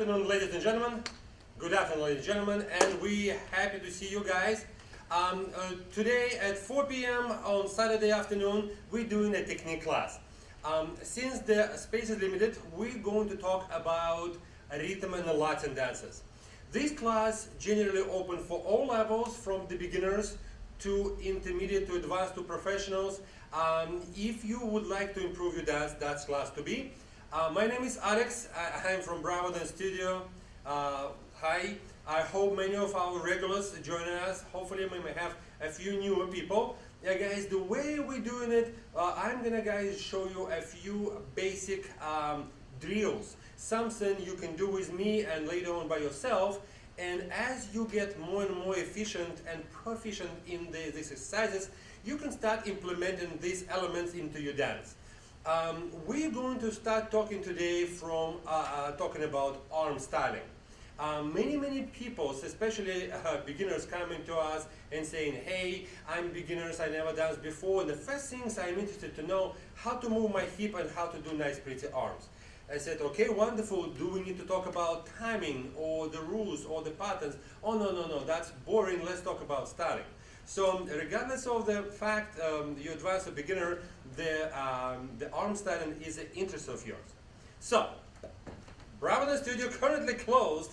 afternoon, ladies and gentlemen. Good afternoon, ladies and gentlemen, and we happy to see you guys. Today at 4 p.m. on Saturday afternoon, we're doing a technique class. Since the space is limited, we're going to talk about rhythm and Latin dances. This class generally open for all levels, from the beginners to intermediate to advanced to professionals. If you would like to improve your dance, that's class to be. My name is Alex. I'm from Bravo Dance Studio. Hi. I hope many of our regulars join us. Hopefully we may have a few newer people. Yeah, guys, the way we're doing it, I'm gonna show you a few basic drills. Something you can do with me and later on by yourself. And as you get more and more efficient and proficient in these exercises, you can start implementing these elements into your dance. We're going to start talking today from talking about arm styling. Many people, especially beginners, coming to us and saying, hey, I'm beginners, I never danced before, and the first things I'm interested to know how to move my hip and how to do nice pretty arms. I said, okay, wonderful, do we need to talk about timing or the rules or the patterns? Oh, no, that's boring, let's talk about styling. So regardless of the fact you advise a beginner, the arm styling is an interest of yours. So, Bravo Dance Studio currently closed,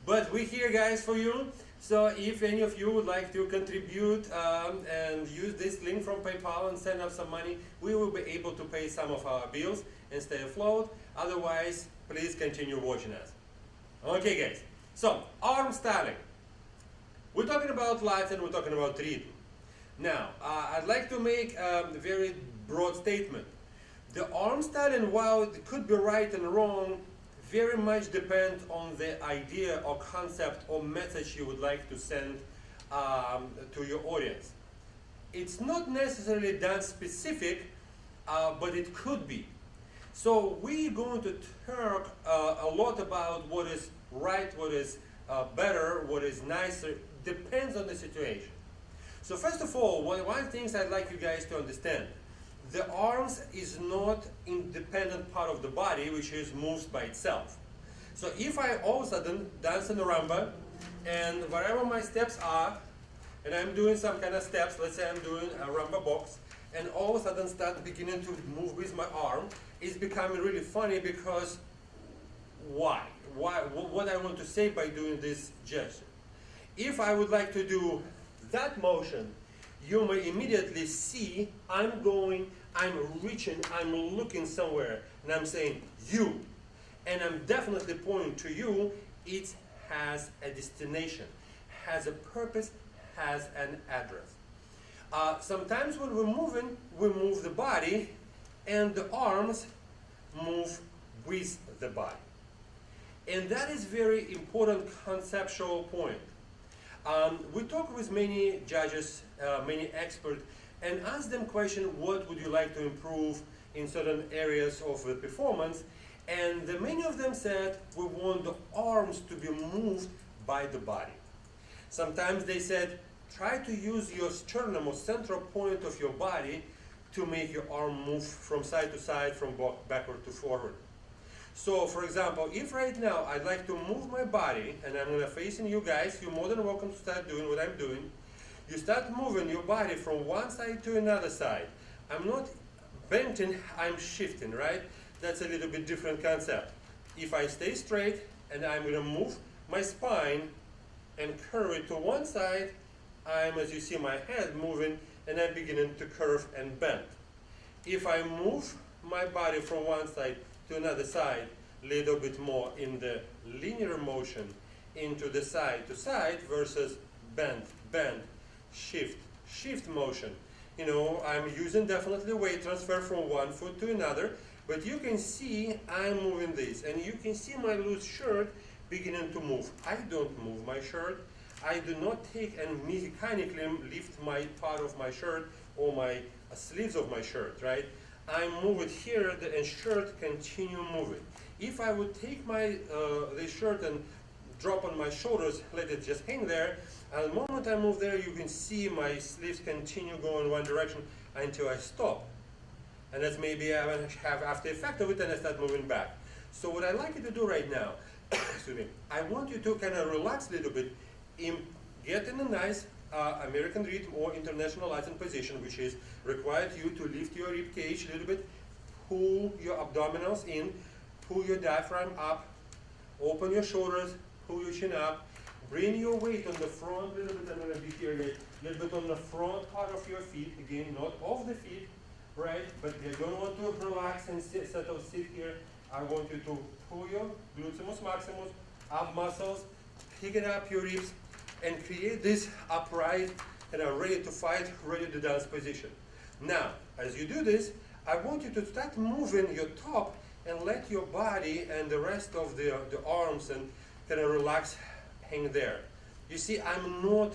but we're here, guys, for you. So if any of you would like to contribute and use this link from PayPal and send us some money, we will be able to pay some of our bills and stay afloat. Otherwise, please continue watching us. Okay, guys. So, arm styling. We're talking about Latin, we're talking about rhythm. Now, I'd like to make a very broad statement. The arm styling, while it could be right and wrong, very much depends on the idea or concept or message you would like to send to your audience. It's not necessarily dance specific, but it could be. So we're going to talk a lot about what is right, what is better, what is nicer. Depends on the situation. So first of all, one thing I'd like you guys to understand. The arms is not independent part of the body which is moves by itself. So if I all of a sudden dance in a rumba and wherever my steps are, and I'm doing some kind of steps, let's say I'm doing a rumba box, and all of a sudden start beginning to move with my arm, it's becoming really funny because why? What I want to say by doing this gesture? If I would like to do that motion, you may immediately see I'm reaching, I'm looking somewhere, and I'm saying you. And I'm definitely pointing to you. It has a destination, has a purpose, has an address. Sometimes when we're moving, we move the body, and the arms move with the body. And that is very important conceptual point. We talk with many judges, many experts, and ask them question, what would you like to improve in certain areas of the performance? And many of them said, we want the arms to be moved by the body. Sometimes they said, try to use your sternum or central point of your body to make your arm move from side to side, from backward to forward. So, for example, if right now I'd like to move my body, and I'm going to facing you guys, you're more than welcome to start doing what I'm doing. You start moving your body from one side to another side. I'm not bending, I'm shifting, right? That's a little bit different concept. If I stay straight and I'm going to move my spine and curve it to one side, I'm, as you see, my head moving, and I'm beginning to curve and bend. If I move my body from one side to another side, a little bit more in the linear motion into the side to side versus bend, shift motion. You know, I'm using definitely weight transfer from one foot to another, but you can see I'm moving this, and you can see my loose shirt beginning to move. I don't move my shirt. I do not take and mechanically lift my part of my shirt or my sleeves of my shirt, right? I move it here, and shirt continue moving. If I would take my this shirt and drop on my shoulders, let it just hang there, and the moment I move there, you can see my sleeves continue going one direction until I stop. And that's maybe I have after effect of it, and I start moving back. So what I'd like you to do right now, excuse me, I want you to kind of relax a little bit, get in a nice American rhythm or international Latin position, which is required you to lift your rib cage a little bit, pull your abdominals in, pull your diaphragm up, open your shoulders, pull your chin up, bring your weight on the front a little bit. I'm going to be here a little bit on the front part of your feet, again, not off the feet, right? But you don't want to relax and sit here. I want you to pull your gluteus maximus, ab muscles, pick it up your ribs, and create this upright and ready to fight, ready to dance position. Now, as you do this, I want you to start moving your top and let your body and the rest of the arms and kind of relax, hang there. You see, I'm not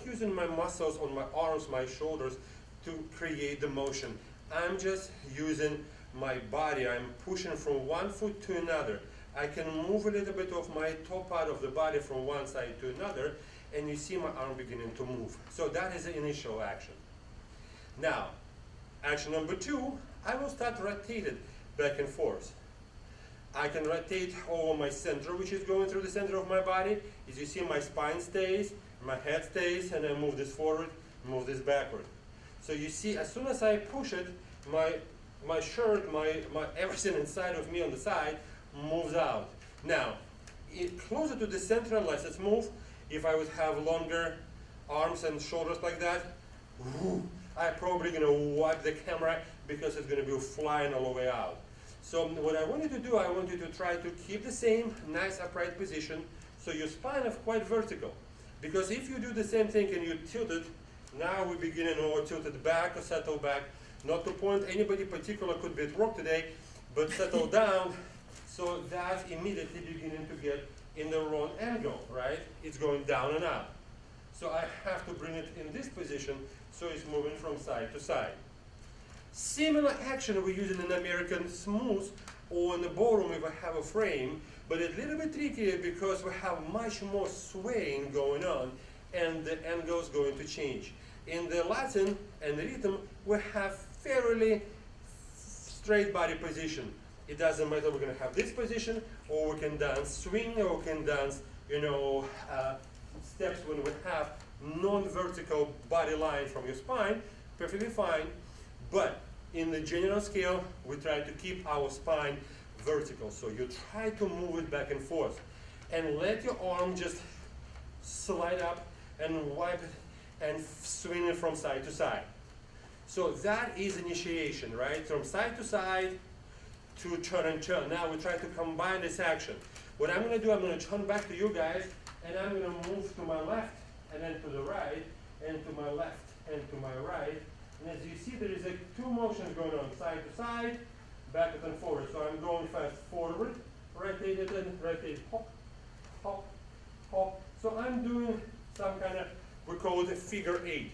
using my muscles on my arms, my shoulders to create the motion. I'm just using my body. I'm pushing from one foot to another. I can move a little bit of my top part of the body from one side to another, and you see my arm beginning to move. So that is the initial action. Now, action number 2, I will start rotating back and forth. I can rotate over my center, which is going through the center of my body. As you see, my spine stays, my head stays, and I move this forward, move this backward. So you see, as soon as I push it, my shirt, my everything inside of me on the side moves out. Now, closer to the center, let's move. If I would have longer arms and shoulders like that, I'm probably going to wipe the camera because it's going to be flying all the way out. So what I want you to do, I want you to try to keep the same nice upright position so your spine is quite vertical. Because if you do the same thing and you tilt it, now we're beginning or tilted back or settle back. Not to point anybody particular could be at work today, but settle down. So that's immediately beginning to get in the wrong angle, right? It's going down and up. So I have to bring it in this position so it's moving from side to side. Similar action we use in an American smooth or in the ballroom if I have a frame, but it's a little bit trickier because we have much more swaying going on and the angle is going to change. In the Latin and the rhythm, we have fairly straight body position. It doesn't matter, we're going to have this position, or we can dance swing, or we can dance, steps when we have non-vertical body line from your spine, perfectly fine. But in the general scale, we try to keep our spine vertical. So you try to move it back and forth, and let your arm just slide up and wipe it and swing it from side to side. So that is initiation, right? From side to side, to turn and turn. Now we try to combine this action. What I'm going to do, I'm going to turn back to you guys, and I'm going to move to my left, and then to the right, and to my left, and to my right. And as you see, there is two motions going on, side to side, back and forward. So I'm going fast forward, rotate it and rotate, hop, hop, hop. So I'm doing some kind of, we call it a figure 8.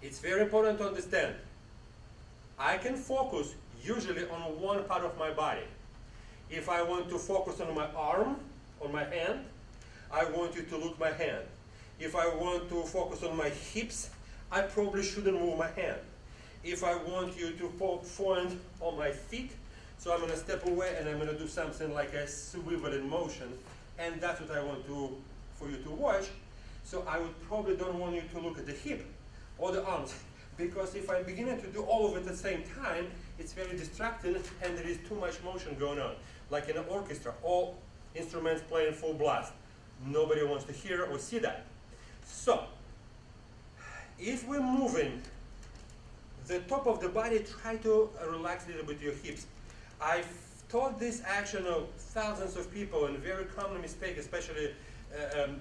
It's very important to understand. I can focus usually on one part of my body. If I want to focus on my arm, on my hand, I want you to look my hand. If I want to focus on my hips, I probably shouldn't move my hand. If I want you to point on my feet, so I'm going to step away and I'm going to do something like a swivel in motion, and that's what I want for you to watch. So I would probably don't want you to look at the hip or the arms, because if I'm beginning to do all of it at the same time, it's very distracting and there is too much motion going on. Like in an orchestra, all instruments playing full blast. Nobody wants to hear or see that. So, if we're moving the top of the body, try to relax a little bit your hips. I've taught this action of thousands of people, and very common mistake, especially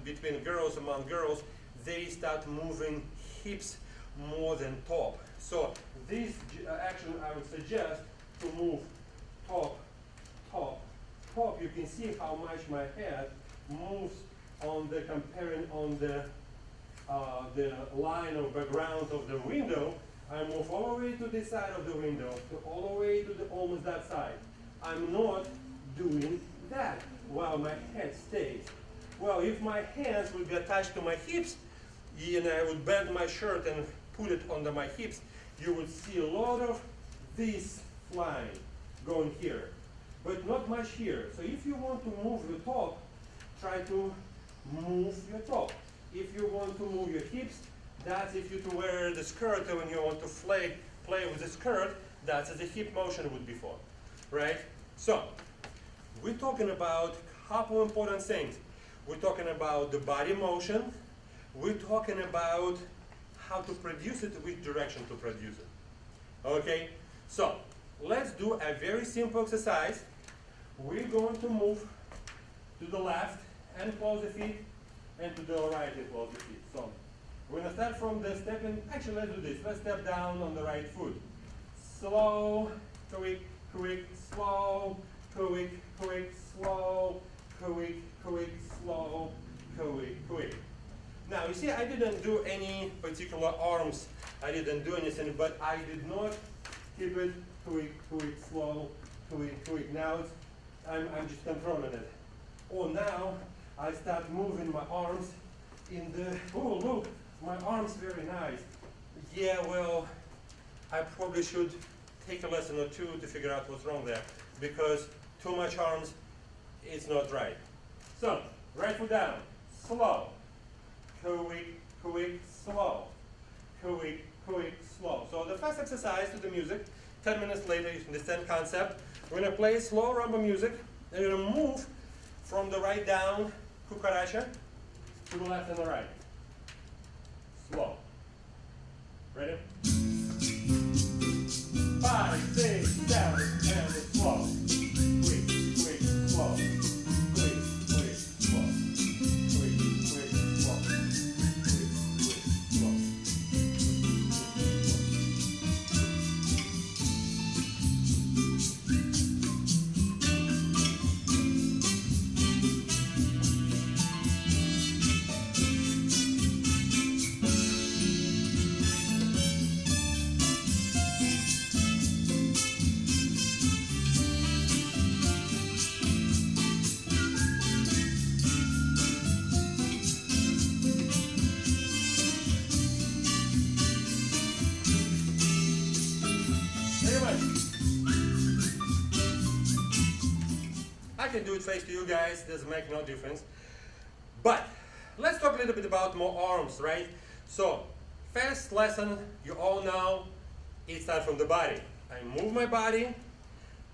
between girls, among girls, they start moving hips more than top. So this action I would suggest to move top, top, top. You can see how much my head moves on the comparing on the line of background of the window. I move all the way to this side of the window, to all the way to the almost that side. I'm not doing that while my head stays. Well, if my hands would be attached to my hips, and I would bend my shirt and put it under my hips, you would see a lot of this flying going here. but not much here. So if you want to move your top, try to move your top. If you want to move your hips, that's if you to wear the skirt when you want to play with the skirt, that's as the hip motion would be for, right? So, we're talking about a couple important things. We're talking about the body motion. We're talking about how to produce it, which direction to produce it. Okay? So, let's do a very simple exercise. We're going to move to the left and close the feet, and to the right and close the feet. So, we're going to start from the stepping. Actually, let's do this. Let's step down on the right foot. Slow, quick, quick, slow, quick, quick, slow, quick, quick, slow, quick, quick. Now, you see, I didn't do any particular arms. I didn't do anything, but I did not keep it quick, quick, slow, quick, quick. Now, I'm just controlling it. Oh, now, I start moving my arms in the, oh, look, my arms very nice. Yeah, well, I probably should take a lesson or two to figure out what's wrong there, because too much arms, it's not right. So, right foot down, slow, quick, quick, slow, quick, quick, slow. So the first exercise to the music, 10 minutes later, you understand concept. We're gonna play slow rumba music, and you're gonna move from the right down, cucaracha, to the left and the right. Slow. Ready? 5, 6, 7, and it's slow. Quick, quick, slow. Quick, quick, slow. Quick, quick, slow. Quick, quick, slow. I can do it face to you guys, doesn't make no difference. But let's talk a little bit about more arms, right? So, first lesson, you all know, it starts from the body. I move my body,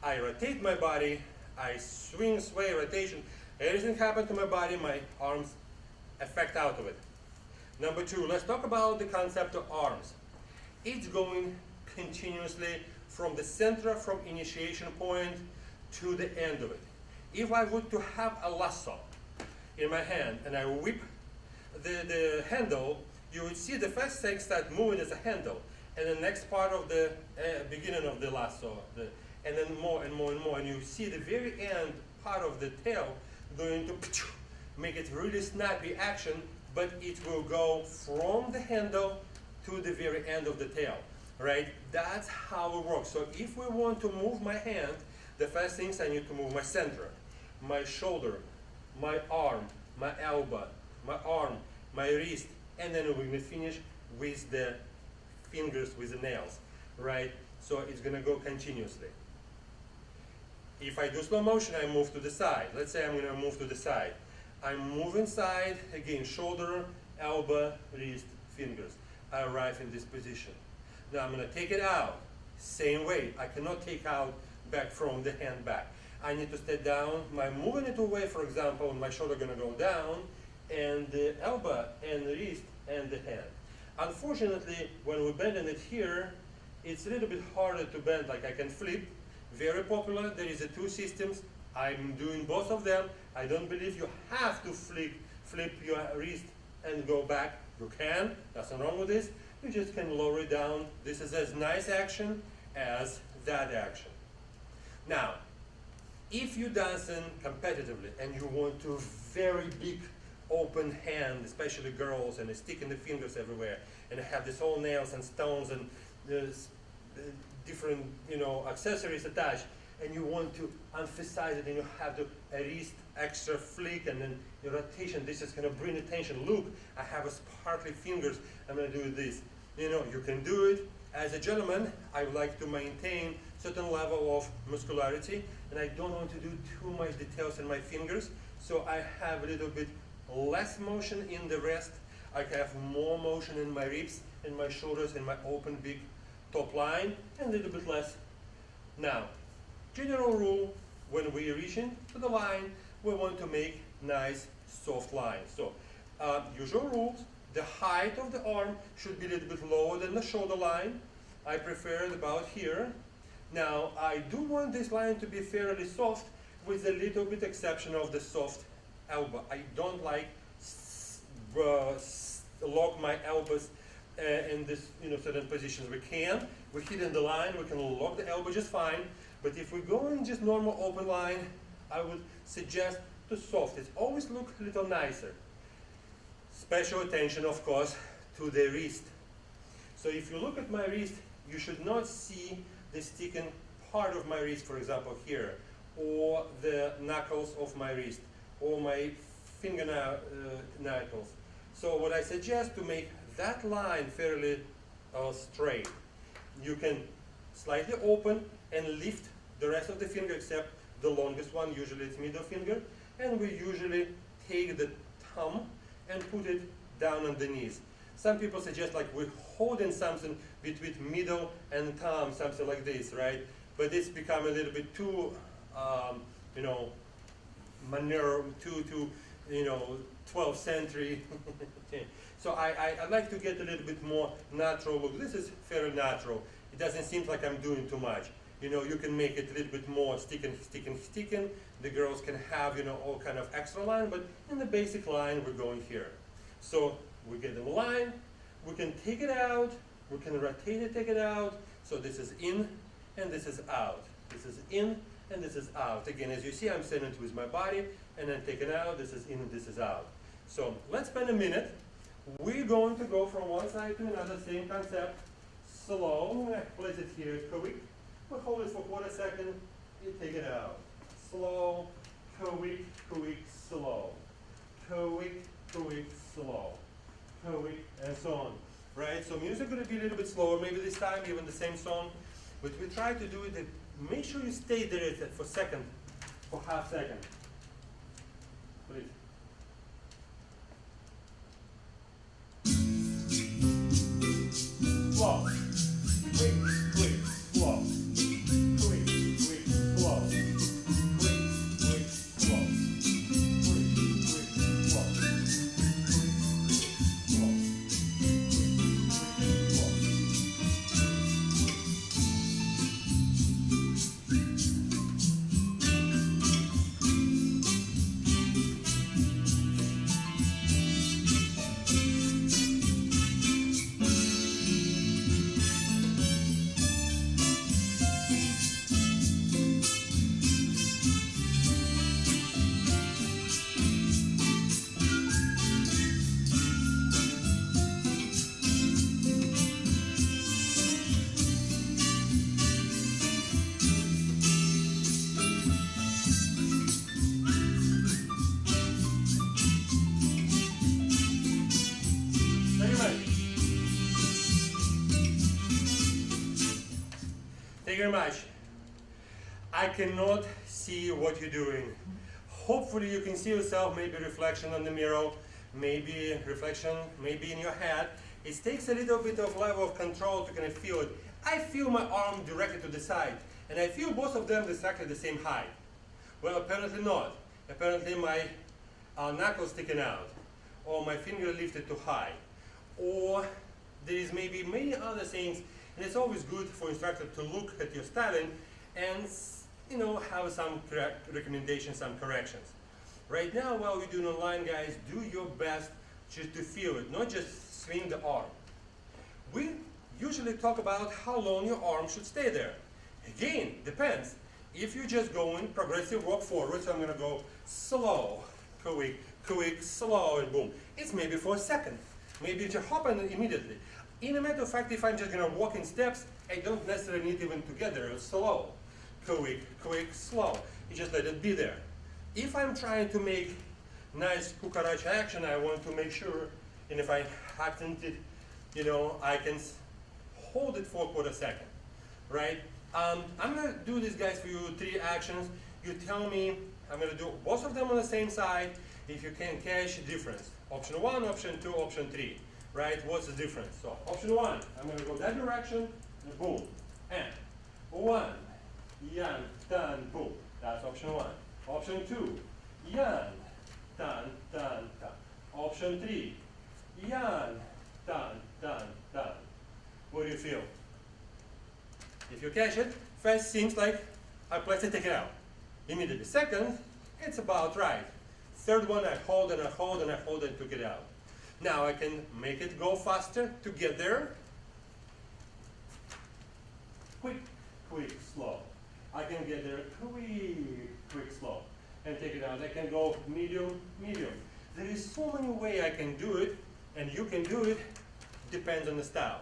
I rotate my body, I swing, sway, rotation. Everything happens to my body, my arms affect out of it. Number two, let's talk about the concept of arms. It's going continuously from the center, from initiation point to the end of it. If I were to have a lasso in my hand and I whip the handle, you would see the first thing start moving as a handle, and the next part of the beginning of the lasso, and then more and more and more, and you see the very end part of the tail going to make it really snappy action, but it will go from the handle to the very end of the tail, right? That's how it works. So if we want to move my hand, the first things I need to move my center, my shoulder, my arm, my elbow, my arm, my wrist, and then we're going to finish with the fingers, with the nails, right? So it's going to go continuously. If I do slow motion, I move to the side. Let's say I'm going to move to the side. I'm moving side, again, shoulder, elbow, wrist, fingers. I arrive in this position. Now I'm going to take it out, same way. I cannot take out back from the hand back. I need to step down. My moving it away, for example, my shoulder going to go down, and the elbow and the wrist and the hand. Unfortunately, when we're bending it here, it's a little bit harder to bend. Like I can flip, very popular. There is two systems. I'm doing both of them. I don't believe you have to flip your wrist and go back. You can, nothing wrong with this. You just can lower it down. This is as nice action as that action. Now, if you're dancing competitively and you want to very big open hand, especially girls, and sticking the fingers everywhere, and have this all nails and stones and different, accessories attached, and you want to emphasize it, and you have the wrist extra flick and then your rotation. This is going to bring attention. Look, I have a sparkly fingers. I'm going to do this. You can do it. As a gentleman, I would like to maintain certain level of muscularity, and I don't want to do too much details in my fingers, so I have a little bit less motion in the wrist. I have more motion in my ribs, in my shoulders, in my open big top line, and a little bit less. Now, general rule, when we reach into the line, we want to make nice soft lines. So, usual rules, the height of the arm should be a little bit lower than the shoulder line. I prefer it about here. Now, I do want this line to be fairly soft, with a little bit exception of the soft elbow. I don't like lock my elbows in this, certain positions. We're hitting the line, we can lock the elbow just fine, but if we go in just normal open line, I would suggest to soft. It always look a little nicer. Special attention, of course, to the wrist. So if you look at my wrist, you should not see the sticking part of my wrist, for example, here, or the knuckles of my wrist, or my fingernail knuckles. So what I suggest to make that line fairly straight, you can slightly open and lift the rest of the finger except the longest one, usually it's middle finger, and we usually take the thumb and put it down on the knees. Some people suggest like we're holding something between middle and thumb, something like this, right? But it's become a little bit too, too 12th century. So I like to get a little bit more natural look. This is fairly natural. It doesn't seem like I'm doing too much. You can make it a little bit more sticking. The girls can have, all kind of extra line, but in the basic line, we're going here. So we get in line, we can take it out, we can rotate it, take it out. So this is in, and this is out. This is in, and this is out. Again, as you see, I'm sending it with my body, and then taking out, this is in, this is out. So let's spend a minute. We're going to go from one side to another, same concept, slow. I'm going to place it here, quick. We'll hold it for a quarter second, you take it out. Slow, quick, slow. Quick, slow. Quick, and so on. Right? So music is going to be a little bit slower, maybe this time, even the same song. But we try to do it, make sure you stay there for half second. Please. Slow. Quick, slow. Quick, slow. Quick, slow. Quick, slow. Thank you very much. I cannot see what you're doing. Hopefully you can see yourself, maybe reflection on the mirror, maybe reflection, maybe in your head. It takes a little bit of level of control to kind of feel it. I feel my arm directly to the side, and I feel both of them exactly the same height. Well, apparently not. Apparently my knuckles sticking out, or my finger lifted too high, or there is maybe many other things. And it's always good for instructor to look at your styling and have some recommendations, some corrections. Right now, while we're doing online, guys, do your best just to feel it, not just swing the arm. We usually talk about how long your arm should stay there. Again, depends. If you're just going progressive walk forward, so I'm going to go slow, quick, slow, and boom. It's maybe for a second. Maybe you just hop on it immediately. In a matter of fact, if I'm just going to walk in steps, I don't necessarily need even together. Slow, quick, slow. You just let it be there. If I'm trying to make nice cucaracha action, I want to make sure, and if I accent it, I can hold it for a quarter second, right? I'm going to do this, guys, for you, 3 actions. You tell me, I'm going to do both of them on the same side, if you can catch the difference. Option 1, option 2, option 3, right? What's the difference? So, option 1, I'm going to go that direction, and boom, and 1, yan, tan, boom. That's option 1. Option 2, yan, tan, tan, tan. Option 3, yan, tan, tan, tan. What do you feel? If you catch it, first seems like I place it, take it out. Immediately. Second, it's about right. Third one, I hold and I hold and I hold and took it out. Now I can make it go faster to get there. Quick, quick, slow. I can get there quick, quick, slow. And take it out. I can go medium, medium. There is so many ways I can do it, and you can do it, depends on the style.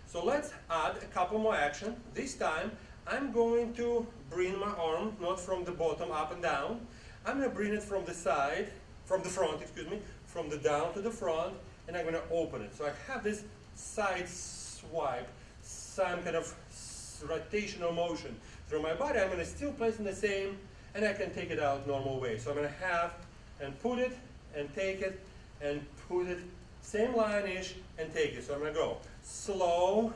So let's add a couple more action. This time, I'm going to bring my arm, not from the bottom up and down. I'm going to bring it from the side, from the front, excuse me, from the down to the front, and I'm going to open it. So I have this side swipe, some kind of rotational motion through my body. I'm going to still place in the same, and I can take it out normal way. So I'm going to have and put it, and take it, and put it, same line-ish, and take it. So I'm going to go slow,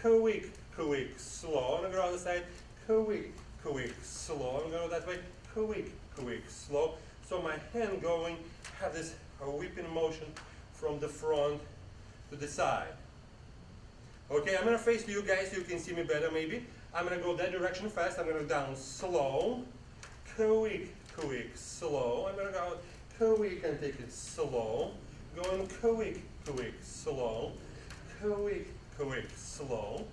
quick, quick, slow. I'm going to go on the side, quick, quick, slow. I'm going to go that way, quick, quick, slow. So my hand going, have this whipping motion from the front to the side. Okay, I'm going to face to you guys so you can see me better maybe. I'm going to go that direction fast. I'm going to go down slow, quick, quick, slow. I'm going to go quick and take it slow. Going quick, quick, slow. Quick, quick, slow.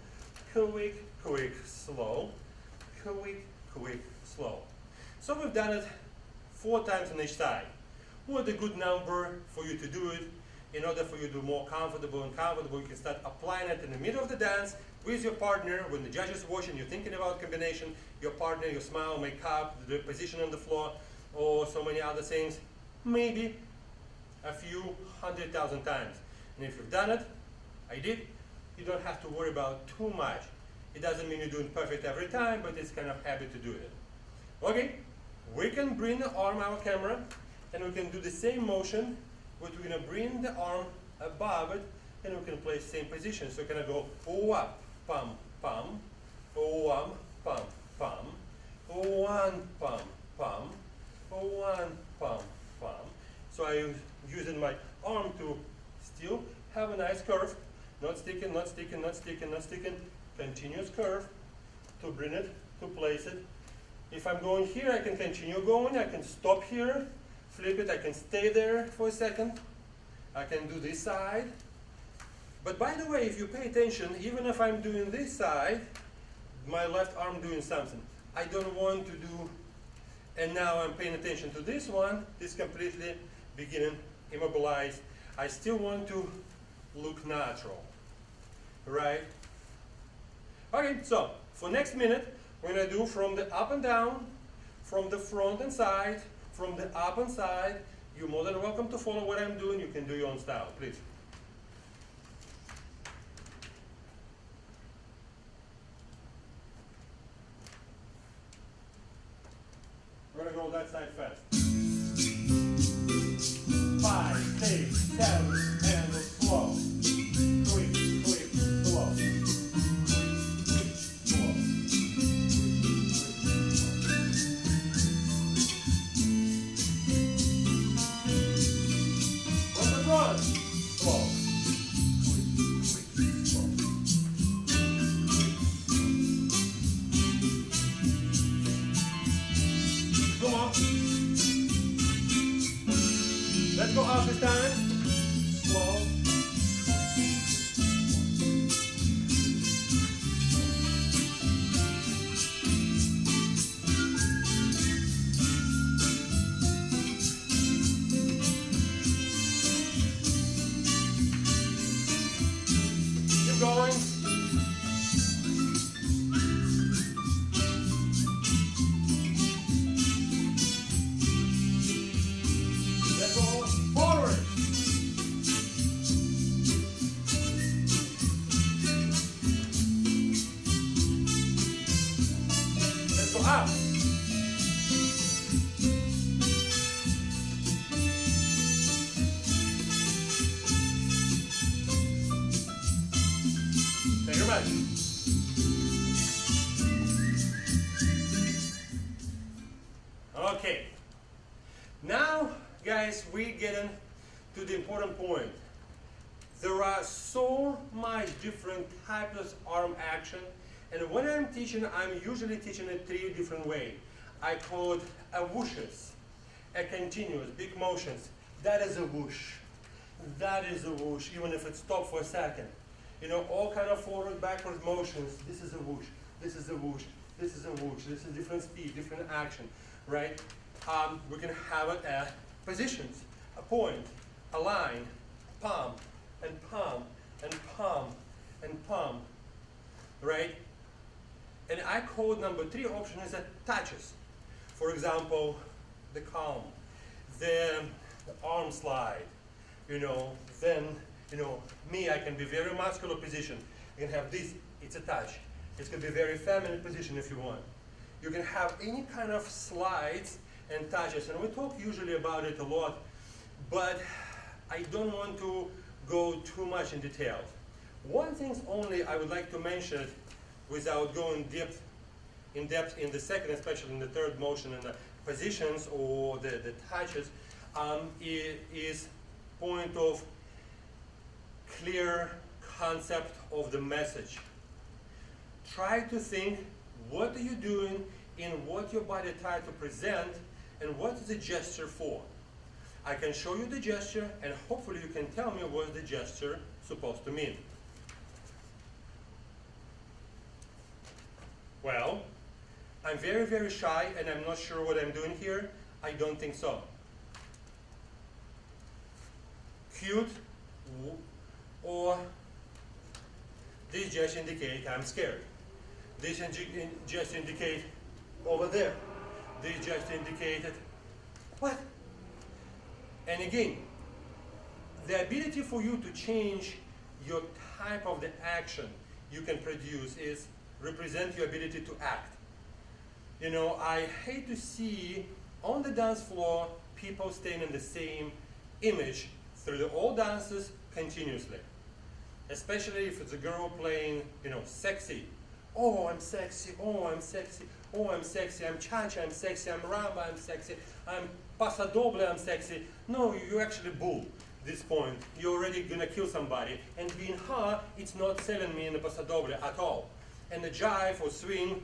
Quick, quick, slow. Quick, quick, slow. So we've done it 4 times on each side. What a good number for you to do it. In order for you to be more comfortable and comfortable, you can start applying it in the middle of the dance with your partner. When the judge is watching, you're thinking about combination, your partner, your smile, makeup, the position on the floor, or so many other things. Maybe a few 100,000 times. And if you've done it, I did, you don't have to worry about too much. It doesn't mean you're doing perfect every time, but it's kind of habit to do it. Okay, we can bring the arm, our camera, and we can do the same motion, but we're going to bring the arm above it, and we can place same position. So we're going to go up, pum, pum, pum, pum, one, pum, pum, one, pum, pum. So I'm using my arm to still have a nice curve, not sticking, not sticking, not sticking, not sticking, continuous curve to bring it, to place it. If I'm going here, I can continue going, I can stop here, flip it, I can stay there for a second, I can do this side. But by the way, if you pay attention, even if I'm doing this side, my left arm doing something. I don't want to do, and now I'm paying attention to this one, this completely beginning immobilized. I still want to look natural, right? Okay, so for next minute, we're gonna do from the up and down, from the front and side, from the up and side. You're more than welcome to follow what I'm doing. You can do your own style, please. We're gonna go that side fast. 5, 6, 7, and slow. Quick, quick, slow. Quick, slow. From the front, slow. Quick, quick, slow. Come on. Let's go up this time. Slow. Keep going. Let's go forward. Okay. Now, guys, we get to the important point. There are so much different types of arm action, and when I'm teaching, I'm usually teaching it 3 different ways. I call it a whooshes, a continuous, big motions. That is a whoosh. That is a whoosh, even if it stopped for a second. You know, all kind of forward, backward motions. This is a whoosh. This is a whoosh. This is a whoosh. This is different speed, different action, right? We can have it at positions, a point, a line, palm, and palm, and palm, and palm, right? And I call number 3 option is that touches. For example, the calm, the arm slide, you know, then, you know, me, I can be very muscular position. You can have this, it's a touch. It can be very feminine position if you want. You can have any kind of slides and touches, and we talk usually about it a lot, but I don't want to go too much in detail. One thing only I would like to mention without going in depth in the second, especially in the third motion and the positions or the touches, is point of clear concept of the message. Try to think what are you doing in what your body tries to present and what is the gesture for. I can show you the gesture and hopefully you can tell me what the gesture supposed to mean. Well, I'm very, very shy and I'm not sure what I'm doing here. I don't think so. Cute, or this just indicate I'm scared. This just indicate over there. This just indicated what? And again, the ability for you to change your type of the action you can produce is represent your ability to act. You know, I hate to see on the dance floor people staying in the same image through the all dances continuously. Especially if it's a girl playing, you know, sexy. Oh, I'm sexy, oh, I'm sexy, oh, I'm sexy, I'm cha-cha, I'm sexy, I'm rumba, I'm sexy, I'm paso doble, I'm sexy. No, you actually bull this point. You're already gonna kill somebody. And being her, it's not selling me in the paso doble at all. And the jive or swing,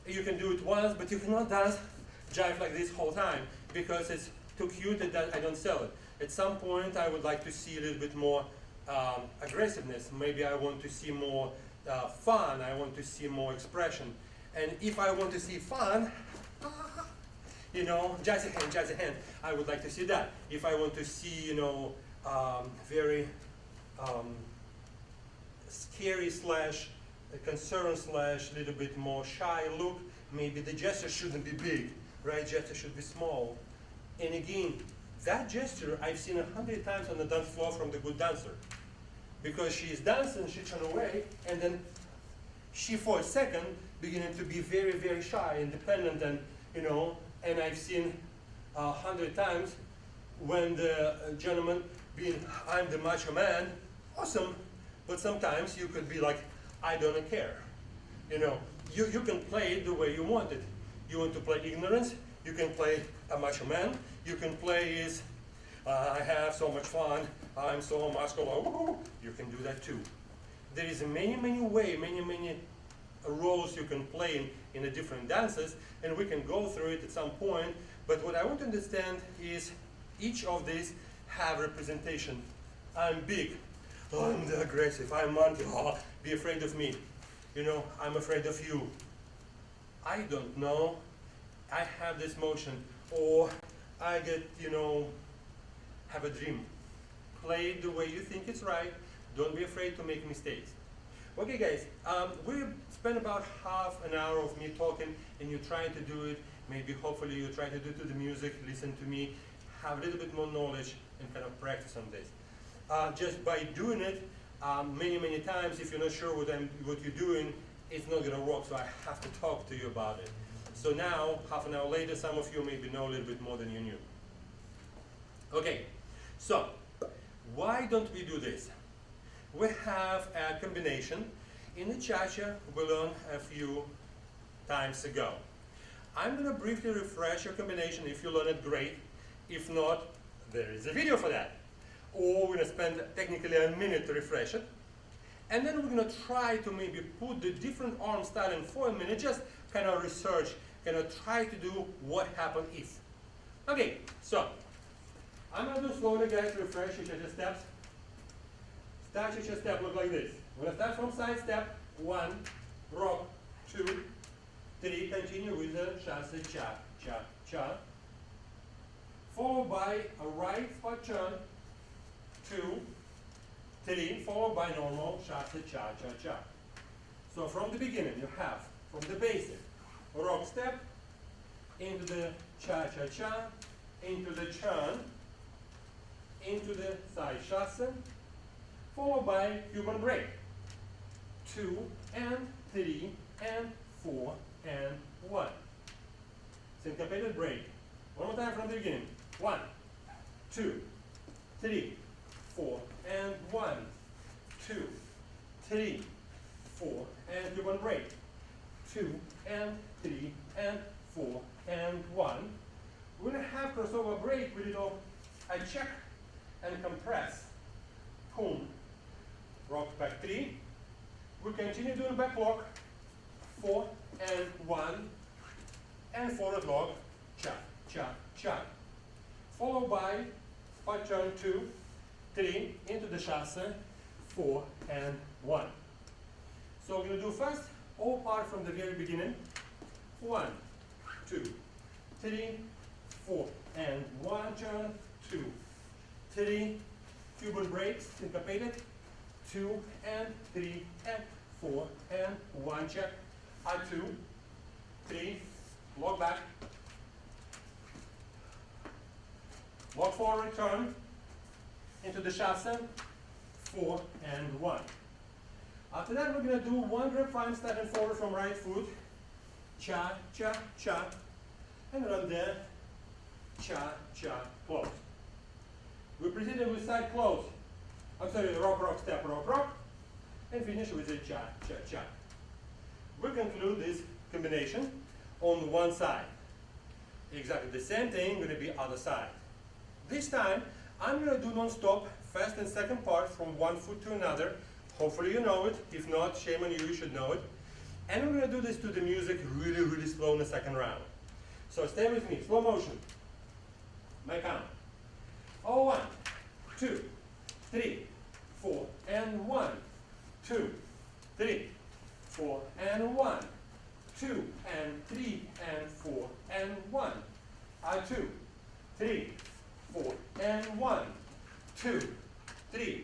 you can do it once, but you cannot dance jive like this whole time because it's too cute that I don't sell it. At some point, I would like to see a little bit more aggressiveness. Maybe I want to see more fun. I want to see more expression. And if I want to see fun, you know, jazzy hand, I would like to see that. If I want to see, you know, very scary slash concerned slash little bit more shy look, maybe the gesture shouldn't be big, right? Gesture should be small. And again, that gesture I've seen 100 times on the dance floor from the good dancer. Because she is dancing, she turns away, and then she for a second beginning to be very, very shy, independent, and you know, and I've seen 100 times when the gentleman being, I'm the macho man, awesome, but sometimes you could be like, I don't care. You know, you can play it the way you want it. You want to play ignorance, you can play a macho man, you can play is, I have so much fun, I'm so muscular, you can do that too. There is many ways, many roles you can play in the different dances, and we can go through it at some point, but what I want to understand is each of these have representation. I'm big, I'm the aggressive, I'm monkey, be afraid of me. You know, I'm afraid of you. I don't know, I have this motion, or I get, you know, have a dream. Play it the way you think it's right. Don't be afraid to make mistakes. Okay guys, we spent about half an hour of me talking and you trying to do it. Maybe hopefully you try to do to the music, listen to me, have a little bit more knowledge and kind of practice on this. Just by doing it many times, if you're not sure what you're doing, it's not gonna work, so I have to talk to you about it. So now, half an hour later, some of you maybe know a little bit more than you knew. Okay, so why don't we do this? We have a combination in the cha-cha we learned a few times ago. I'm going to briefly refresh your combination if you learn it great. If not, there is a video for that. Or we're going to spend technically a minute to refresh it. And then we're going to try to maybe put the different arm styling for a minute, just kind of research, kind of try to do what happened if. Okay, so I'm going to do slowly, guys, refresh each of the steps. Start each step look like this. We're going to start from side step, 1, rock, 2, 3, continue with the chasse, cha, cha, cha. Followed by a right spot turn, 2, 3, followed by normal chasse, cha, cha, cha. So from the beginning you have, from the basic, rock step, into the cha, cha, cha, into the turn, into the side chasse, followed by Cuban break. 2 and 3 and 4 and 1. Syncopated break. One more time from the beginning. 1, 2, 3, 4 and 1, 2, 3, 4 and Cuban break. 2 and 3 and 4 and 1. We're going to have crossover break with a check and compress. Boom. Rock back 3. We continue doing back lock. 4 and 1. And forward lock. Cha, cha, cha. Followed by spot turn 2, 3, into the chasse, 4 and 1. So we're going to do first all part from the very beginning. 1, 2, 3, 4 and 1 turn, 2, 3, Cuban breaks, syncopated, 2 and 3 and 4 and 1 check, 2, 3, lock back, lock forward, turn, into the chasse, 4 and 1. After that we're going to do 1 grip fine starting forward from right foot, cha, cha, cha, and run there, cha, cha, close. We proceeded with side close. I'm sorry, rock, rock, step, rock, rock, and finish with a cha, cha, cha. We conclude this combination on one side. Exactly the same thing going to be other side. This time, I'm going to do non-stop, first and second part from one foot to another. Hopefully you know it. If not, shame on you, you should know it. And we're going to do this to the music really, really slow in the second round. So stay with me, slow motion. My count. 1, 2, 3, 4, and 1, 2, 3, 4, and 1, 2, and 3, and 4, and 1, 2, 3, 4, and 1, 2, 3,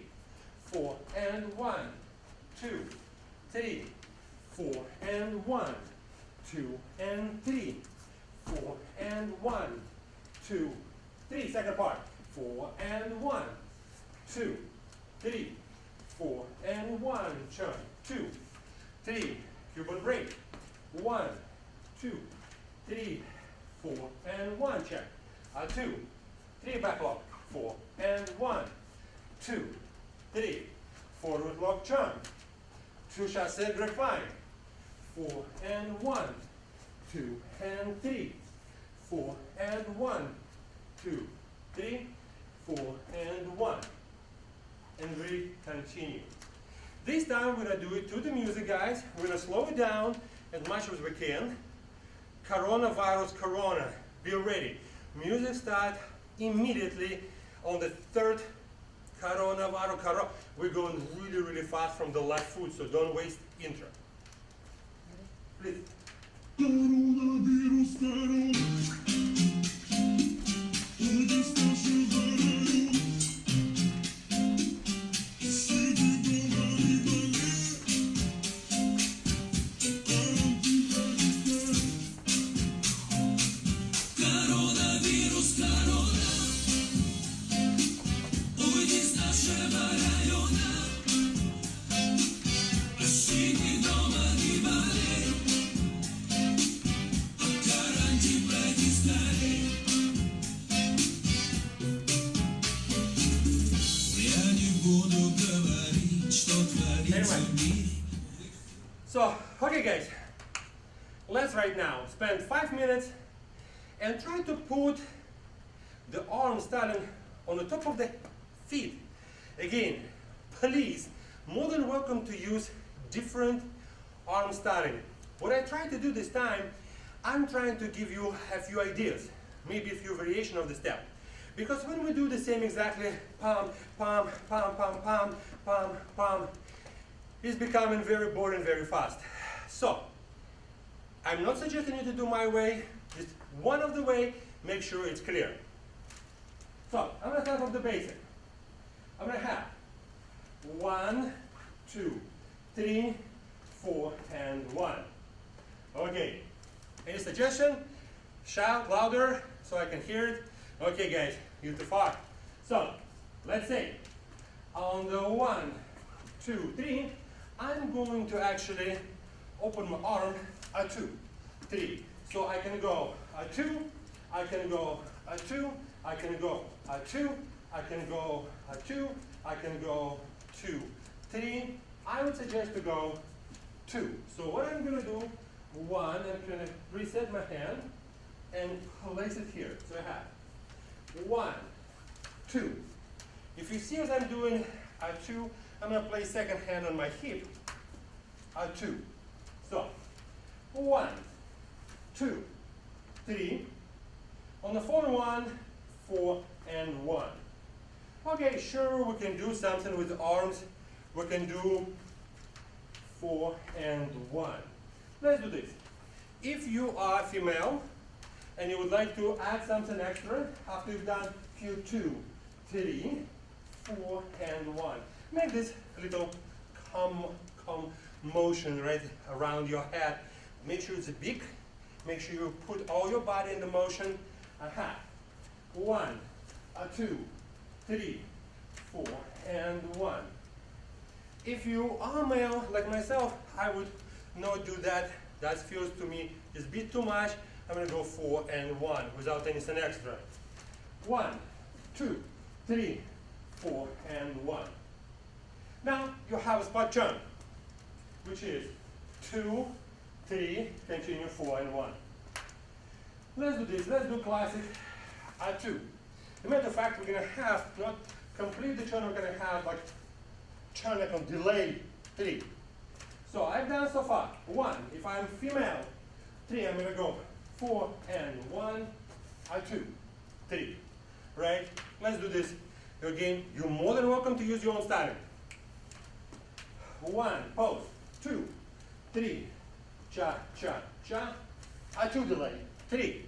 4, and 1, 2, 3, 4, and 1, 2, and 3, 4, and 1, 2, 3, second part, 4 and 1, 2, 3, 4 and 1, turn, 2, 3, Cuban break, 1, 2, 3, 4 and 1, check, 2, 3, back lock, 4 and 1, 2, 3, forward lock, turn, 2 chasse, grip fine, 4 and 1, 2 and 3, 4 and 1, 2, 3, 4 and 1. And we continue. This time we're going to do it to the music, guys. We're going to slow it down as much as we can. Coronavirus, corona. Be ready. Music starts immediately on the third coronavirus, corona. We're going really, really fast from the left foot, so don't waste intro. Please. Coronavirus, corona. So, okay guys, let's right now spend 5 minutes and try to put the arm starting on the top of the feet. Again, please, more than welcome to use different arm starting. What I try to do this time, I'm trying to give you a few ideas, maybe a few variations of the step. Because when we do the same exactly, palm, palm, palm, palm, palm, palm, palm, it's becoming very boring very fast. So, I'm not suggesting you to do my way, just one of the way, make sure it's clear. So, I'm going to start from the basic. I'm going to have 1, 2, 3, 4, and 1. Okay, any suggestion? Shout louder so I can hear it. Okay guys, you're too far. So, let's say, on the 1, 2, 3, I'm going to actually open my arm a 2, 3. So I can go a 2, I can go a 2, I can go a 2, I can go a 2, I can go 2, 3. I would suggest to go 2. So what I'm going to do, 1, I'm going to reset my hand and place it here. So I have 1, 2. If you see as I'm doing a 2, I'm going to place second hand on my hip, a 2. So 1, 2, 3. On the 4, 1, 4, and 1. Okay, sure, we can do something with the arms. We can do 4 and 1. Let's do this. If you are female and you would like to add something extra after you've done few 2, 3, 4, and 1, make this little calm motion right around your head. Make sure it's big. Make sure you put all your body in the motion. Aha. 1, 2, 3, 4, and 1. If you are male like myself, I would not do that. That feels to me is a bit too much. I'm going to go 4 and 1 without anything extra. 1, 2, 3, 4, and 1. Now you have a spot jump, which is 2, 3, continue 4 and 1. Let's do this. Let's do classic A2. As a matter of fact, we're going to have not complete the turn. We're going to have like turn like on delay 3. So I've done so far 1. If I'm female, 3. I'm going to go 4 and 1, A2, 3. Right? Let's do this again. You're more than welcome to use your own styling. 1, pose, 2, 3, cha, cha, cha, A2 delay, 3,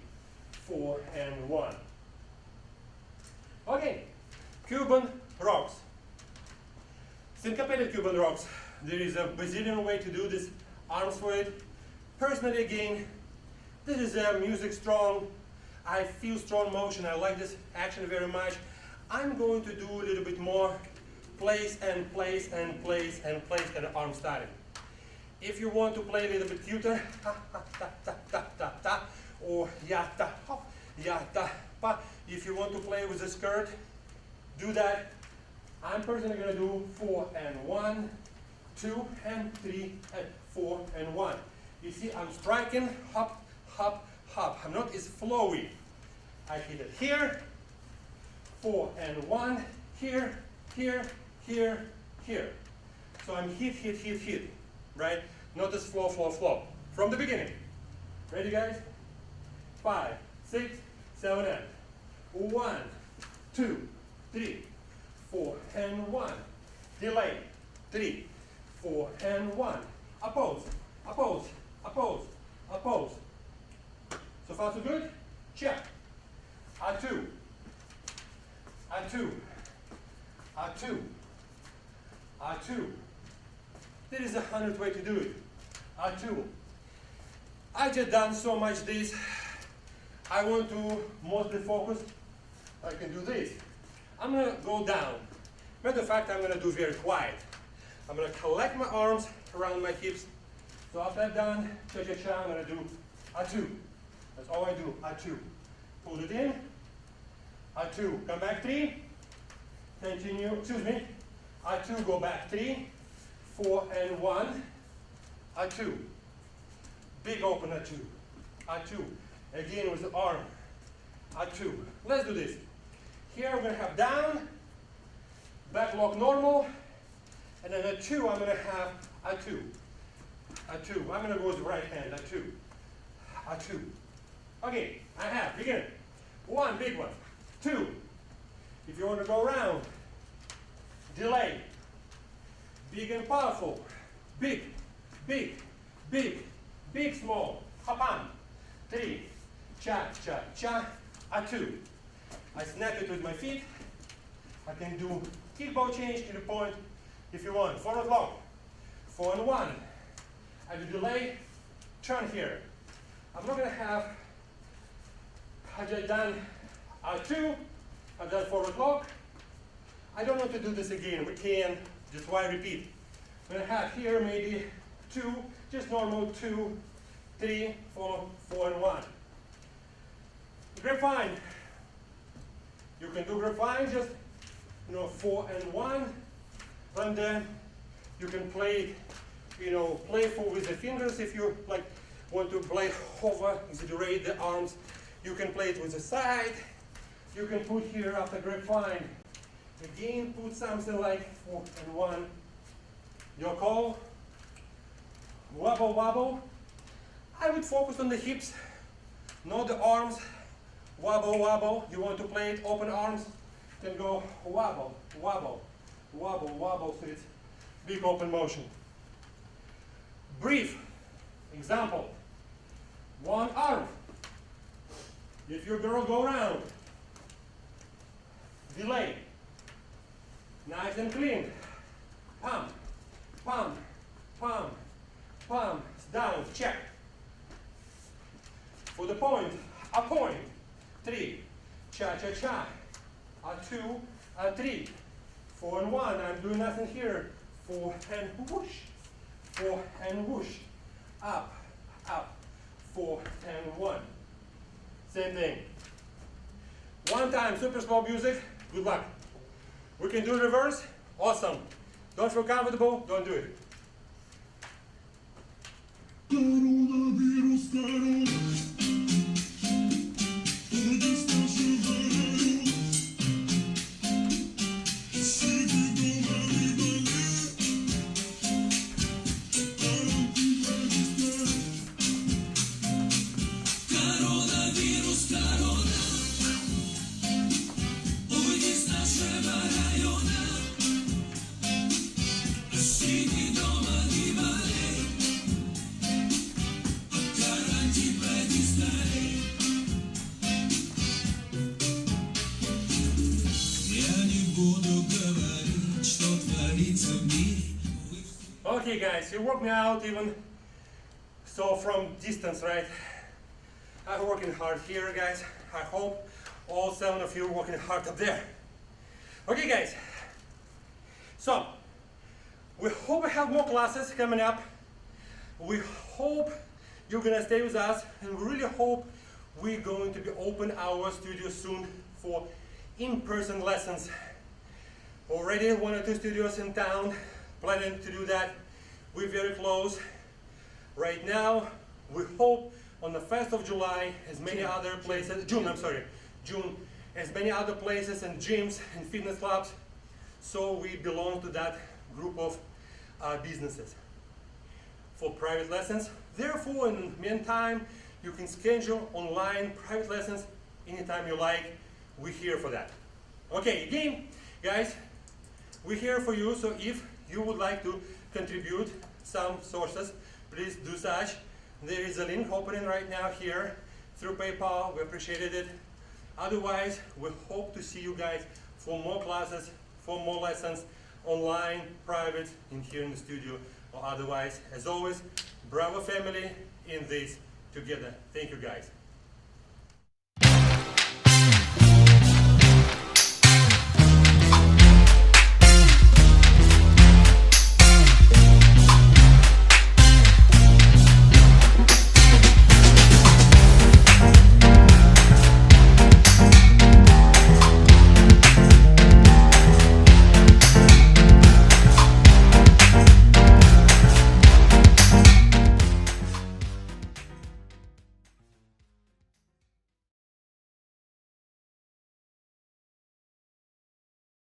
4, and 1. Okay, Cuban rocks. Syncopated Cuban rocks. There is a Brazilian way to do this, arms for it. Personally, again, this is music strong. I feel strong motion. I like this action very much. I'm going to do a little bit more place and place and place and place kind of arm starting. If you want to play a little bit cuter, ta ta ta ta ta ta ta, or ya ta hop, ya ta pa. If you want to play with the skirt, do that. I'm personally going to do 4 and 1, 2 and 3 and 4 and 1. You see, I'm striking, hop, hop, hop. I'm not as flowy. I hit it here, 4 and 1, here, here, here, here. So I'm hit, hit, hit, hit, right? Not as flow, flow, flow. From the beginning. Ready, guys? 5, 6, 7, 8. 1, 2, 3, 4, and 1. Delay. 3, 4, and 1. Oppose, oppose, oppose, oppose. So far, so good? Check. A2. A2. A2. A2. There is 100 ways to do it. A2. I just done so much this. I want to mostly focus. I can do this. I'm going to go down. Matter of fact, I'm going to do very quiet. I'm going to collect my arms around my hips. So after I've done cha-cha-cha, I'm going to do A2. That's all I do, A2. Pull it in, A2. Come back 3. Continue, excuse me. A2, go back 3, 4 and 1. A2. Big open A2. A2. Again with the arm. A2. Let's do this. Here we're going to have down, back lock normal, and then a 2 I'm going to have a 2. A 2. I'm going to go with the right hand, a 2. A 2. Okay, I have, begin. 1, big one. 2. If you want to go around, delay. Big and powerful. Big, big, big, big, small. Hop-on. 3. Cha, cha, cha. A 2. I snap it with my feet. I can do kick ball change to the point if you want. Forward lock. 4 and 1. I do delay. Turn here. I'm not going to have. I just done A2. I've done forward lock. I don't want to do this again. We can. Just why repeat. I'm going to have here maybe 2. Just normal 2, 3, 4, 4 and 1. Grapevine. You can do grapevine just 4 and 1, and then you can play, playful with the fingers if you like want to play over, exaggerate the arms. You can play it with the side. You can put here after grapevine. Again, put something like 4 and 1. Your call. Wobble, wobble. I would focus on the hips, not the arms. Wobble, wobble. You want to play it open arms, then go wobble, wobble, wobble, wobble. So it's big open motion. Brief example. 1 arm. If your girl go around, delay. Nice and clean. Pump, pump, pump, pump. Down, check. For the point, a point. 3, cha, cha, cha. A 2, a 3. 4 and 1. I'm doing nothing here. 4 and whoosh. 4 and whoosh. Up, up. 4 and 1. Same thing. 1 time, super slow music. Good luck. We can do reverse. Awesome. Don't feel comfortable. Don't do it. Okay guys, you work me out even so from distance, right? I'm working hard here guys. I hope all 7 of you are working hard up there. Okay guys, so we hope we have more classes coming up. We hope you're gonna stay with us, and we really hope we're going to be open our studio soon for in-person lessons. Already 1 or 2 studios in town planning to do that. We're very close. Right now, we hope on the 1st of July, as many other places, June, as many other places and gyms and fitness clubs. So we belong to that group of businesses for private lessons. Therefore, in the meantime, you can schedule online private lessons anytime you like. We're here for that. Okay, again, guys, we're here for you. So if you would like to contribute some sources, please do such. There is a link opening right now here through PayPal. We appreciated it. Otherwise, we hope to see you guys for more classes, for more lessons, online, private, in here in the studio, or otherwise. As always, Bravo family in this together. Thank you guys.